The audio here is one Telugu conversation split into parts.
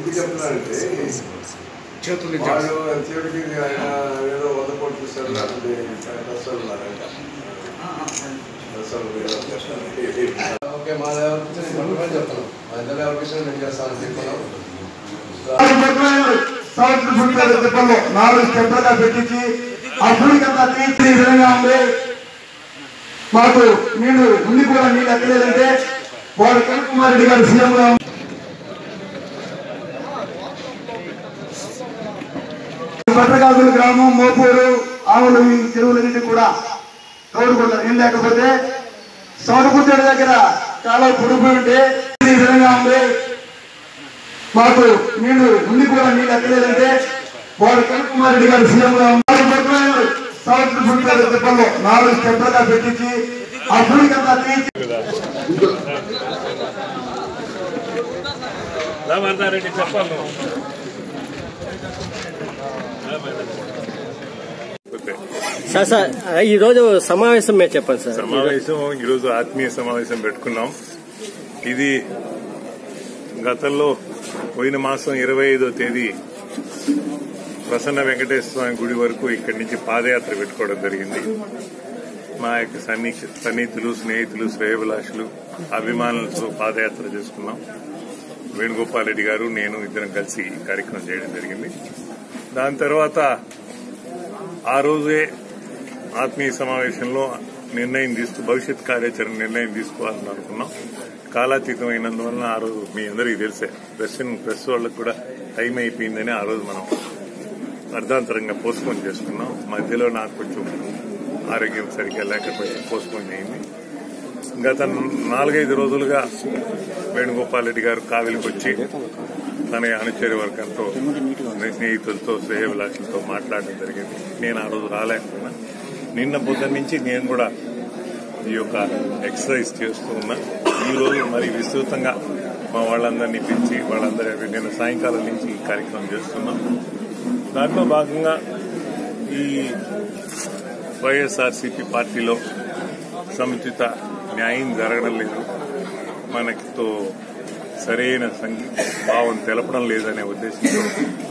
ఎందుకు చెప్తున్నారంటే వాళ్ళు ఎంతసేపటికి ఆయన ఏదో 100 కోట్లు ఇస్తారు లేకపోతే దశలు ఉన్నారంట. ఓకే, మా ఎవరికి చెప్తాను, మా ఇద్దరు ఎవరికి నేను చేస్తాను చెప్తున్నాం. 4 స్టెప్లుగా పెట్టించి ఆ భూమికంతా తీర్చి విధంగా ఉంది. మాకు నీళ్లు ఉండి కూడా నీళ్ళు ఎక్కలేదంటే వాడు కనకకుమార్ రెడ్డి గారు సీఎంగా పట్రకాకుల గ్రామం మోపూరు ఆవులు ఈ చెరువులన్నింటి కూడా తోడుకుంటారు. ఏం లేకపోతే సౌరపుత్రుడి దగ్గర చాలా పొడుగు ఉంటే ఈ విధంగా ఉంది. మాకు నీళ్లు ఉండి కూడా నీళ్ళు ఎక్కలేదంటే వాడు కనకకుమార్ రెడ్డి గారు సీఎంగా 4 స్టెప్లుగా పెట్టించి ఆ భూమికంతా తీర్చి చెప్పాలి. సార్ ఈరోజు సమావేశం మీరు చెప్పండి సార్. సమావేశం ఈరోజు ఆత్మీయ సమావేశం పెట్టుకున్నాం. ఇది గతంలో పోయిన మాసం 25వ తేదీ ప్రసన్న వెంకటేశ్వర స్వామి గుడి వరకు ఇక్కడి నుంచి పాదయాత్ర పెట్టుకోవడం జరిగింది. మా యొక్క సన్నిహితులు, స్నేహితులు, శ్రేయోభిలాషులు, అభిమానులతో పాదయాత్ర చేసుకున్నాం. వేణుగోపాల్ రెడ్డి గారు, నేను ఇద్దరం కలిసి ఈ కార్యక్రమం చేయడం జరిగింది. దాని తర్వాత ఆ రోజే ఆత్మీయ సమావేశంలో భవిష్యత్ కార్యాచరణ నిర్ణయం తీసుకోవాలని అనుకున్నాం. కాలాతీతమైనందువలన ఆ రోజు మీ అందరికీ తెలిసే ప్రెస్ వాళ్ళకు కూడా టైం అయిపోయిందని ఆ రోజు మనం అర్ధాంతరంగా పోస్ట్పోన్ చేసుకున్నాం. మధ్యలో నాకు కొంచెం ఆరోగ్యం సరిగ్గా లేక కొంచెం పోస్ట్పోన్ అయింది. గత 4-5 రోజులుగా వేణుగోపాల్ రెడ్డి గారు కావిలికి వచ్చి తన అనుచర వర్గంతో, స్నేహితులతో, శ్రేయోభిలాషులతో మాట్లాడడం జరిగింది. నేను ఆ రోజు రాలేకపోయినా నిన్న పొద్దున్న నుంచి నేను కూడా ఈ యొక్క ఎక్సర్సైజ్ చేస్తూ ఉన్నా. ఈ రోజు మరి విస్తృతంగా మా వాళ్ళందరినీ పిలిచి వాళ్ళందరూ నిన్న సాయంకాలం నుంచి ఈ కార్యక్రమం చేస్తున్నాం. దాంట్లో భాగంగా ఈ వైఎస్ఆర్సీపీ పార్టీలో సముచిత న్యాయం జరగడం లేదు, మనకితో సరైన భావం తెలపడం లేదనే ఉద్దేశంతో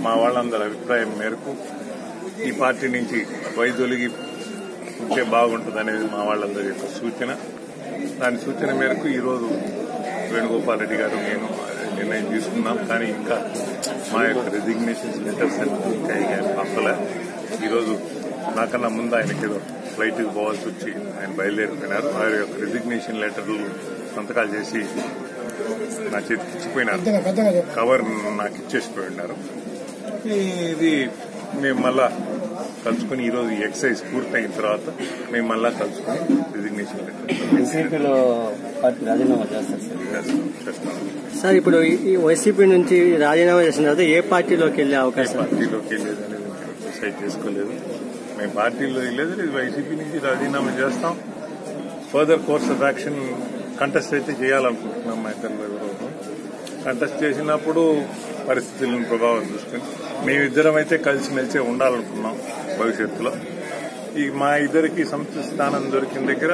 మా వాళ్ళందరి అభిప్రాయం మేరకు ఈ పార్టీ నుంచి వైదొలిగి ఉంటే బాగుంటుంది అనేది మా వాళ్ళందరి యొక్క సూచన. దాని సూచన మేరకు ఈరోజు వేణుగోపాల్ రెడ్డి గారు, నేను నిర్ణయం తీసుకున్నాం. కానీ ఇంకా మా యొక్క రెసిగ్నేషన్స్ లెటర్స్ ఇంకా పంపలే. ఈరోజు నాకన్నా ముందు ఆయనకి ఏదో ఫ్లైట్కి పోవాల్సి వచ్చి ఆయన బయలుదేరిపోయినారు. వారి యొక్క రెసిగ్నేషన్ లెటర్లు సంతకాలు చేసి నా చేతికి ఇచ్చిపోయినారు, కవర్ నాకు ఇచ్చేసిపోయి ఉన్నారు. ఇది మేము మళ్ళా కలుసుకుని ఈరోజు ఎక్సర్సైజ్ పూర్తయిన తర్వాత మేము మళ్ళా కలుసుకుని రెసిగ్నేషన్ లెటర్ రాజీనామా చేస్తాం సార్. ఇప్పుడు ఈ వైసీపీ నుంచి రాజీనామా చేసిన తర్వాత ఏ పార్టీలోకి వెళ్లే అవకాశం? పార్టీలోకి వెళ్ళేది అనేది డిసైడ్ చేసుకోలేదు. మేము పార్టీలో వెళ్ళేది వైసీపీ నుంచి రాజీనామా చేస్తాం. Further course of action contest అయితే చేయాలనుకుంటున్నాం. మా ఇద్దరు కంటెస్ట్ చేసినప్పుడు పరిస్థితులను ప్రభావం చూసుకుని మేమిద్దరం అయితే కలిసిమెలిసే ఉండాలనుకున్నాం భవిష్యత్తులో. మా ఇద్దరికి సముచిత స్థానం దొరికిన దగ్గర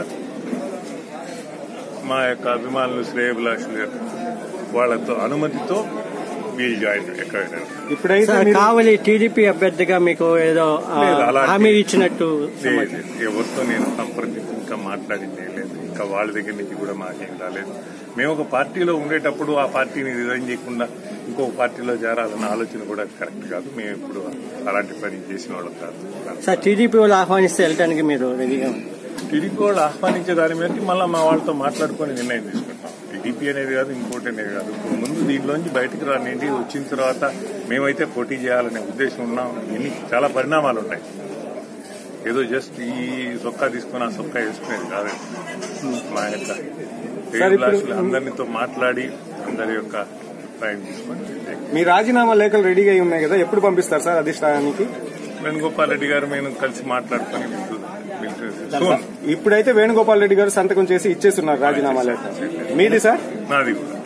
మా యొక్క అభిమానులు, శ్రేయోభిలాషులు వాళ్లతో అనుమతితో ఇప్పుడైతే కావలి టీడీపీ అభ్యర్థిగా మీకు ఏదో హామీ ఇచ్చినట్టు ఎవరితో నేను సంప్రదించి ఇంకా మాట్లాడింది లేదు. ఇంకా వాళ్ళ దగ్గర నుంచి కూడా మాకేం రాలేదు. మేము ఒక పార్టీలో ఉండేటప్పుడు ఆ పార్టీని రిజైన్ చేయకుండా ఇంకొక పార్టీలో చేరాలన్న ఆలోచన కూడా కరెక్ట్ కాదు. మేము ఇప్పుడు అలాంటి పని చేసిన వాళ్ళం కాదు. సార్, టీడీపీ వాళ్ళు ఆహ్వానిస్తే వెళ్ళడానికి మీరు రెడీగా? టీడీపీ వాళ్ళు ఆహ్వానించే దాని మేరకు మళ్ళీ మా వాళ్ళతో మాట్లాడుకుని నిర్ణయం తీసుకుంటాం. టీడీపీ అనేది కాదు, ఇంకోటి అనేది కాదు. ముందు దీనిలోంచి బయటకు రానిండి, వచ్చిన తర్వాత మేమైతే పోటీ చేయాలనే ఉద్దేశం ఉన్నాం. ఇన్ని చాలా పరిణామాలు ఉంటాయి. ఏదో జస్ట్ ఈ సొక్కా తీసుకుని ఆ సొక్కా వేసుకునేది కాదు. మా యొక్క అందరితో మాట్లాడి అందరి యొక్క అభిప్రాయం తీసుకొని మీ రాజీనామా లేఖలు రెడీగా ఉన్నాయి కదా, ఎప్పుడు పంపిస్తారు సార్ అధిష్టానానికి? వేణుగోపాల్ రెడ్డి గారు మేము కలిసి మాట్లాడుకొని ఇప్పుడైతే వేణుగోపాల్ రెడ్డి గారు సంతకం చేసి ఇచ్చేస్తున్నారు రాజీనామా లేఖ. మీది సార్? నాది కూడా.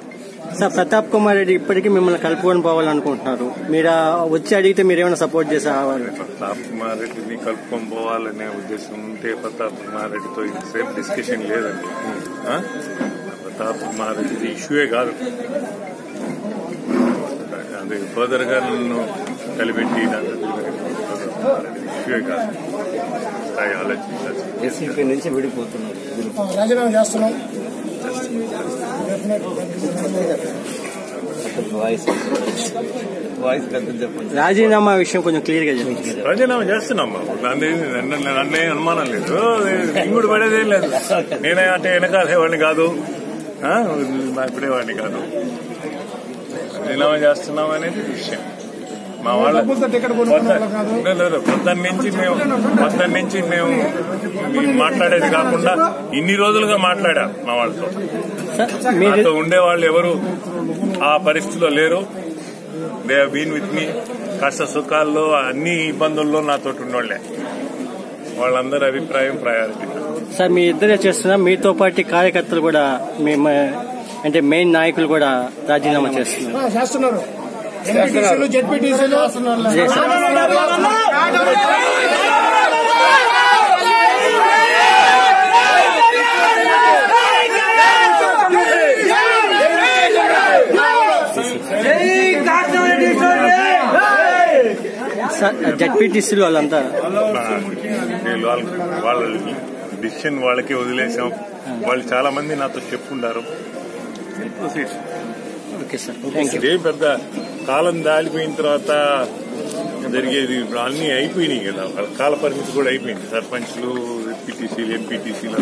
సార్, ప్రతాప్ కుమార్ రెడ్డి ఇప్పటికీ మిమ్మల్ని కలుపుకొని పోవాలనుకుంటున్నారు. మీరు వచ్చి అడిగితే మీరేమైనా సపోర్ట్ చేసేవారు? ప్రతాప్ కుమార్ రెడ్డిని కలుపుకొని పోవాలనే ఉద్దేశం ఉంటే ప్రతాప్ కుమార్ రెడ్డితో ఇంతసేపు డిస్కషన్ లేదండి. ప్రతాప్ కుమార్ రెడ్డి ఇష్యూయే కాదు, అదే సోదరుగా నన్ను కలిపెట్టి ఇష్యూ కాదు. ఆలోచించాలి. ఎస్సీపీ నుంచి విడిపోతున్నారు. రాజీనామా చేస్తున్నాం. రాజీనామా విషయం కొంచెం క్లియర్ గా చెప్పండి. రాజీనామా చేస్తున్నాం బాబు. నన్ను అనుమానం లేదు, ఇంగుడు పడేదేం లేదు. నేనే అంటే వెనకాలేవాడిని కాదు, ఇప్పుడేవాడిని కాదు. రాజీనామా చేస్తున్నాం అనేది విషయం. మా వాళ్ళ పొద్దున్న నుంచి మేము మాట్లాడేది కాకుండా ఇన్ని రోజులుగా మాట్లాడాం మా వాళ్ళతో. నాతో ఉండేవాళ్ళు ఎవరు ఆ పరిస్థితిలో లేరు. They have been with me. కష్ట సుఖాల్లో అన్ని ఇబ్బందుల్లో నాతో ఉన్నోళ్లే. వాళ్ళందరి అభిప్రాయం ప్రయారిటీ. సార్ మీ ఇద్దరే చేస్తున్నా, మీతో పాటు కార్యకర్తలు కూడా అంటే మెయిన్ నాయకులు కూడా రాజీనామా చేస్తున్నారు. జడ్పీటీసీలు వాళ్ళంతా వాళ్ళ డిసిషన్ వాళ్ళకే వదిలేసాం. వాళ్ళు చాలా మంది నాతో చెప్పుండారు. ఇదే పెద్ద కాలం దాలిపోయిన తర్వాత జరిగేది అన్ని అయిపోయినాయి కదా. వాళ్ళ కాల పరిమితి కూడా అయిపోయింది. సర్పంచ్లు, ఎంపీటీసీలు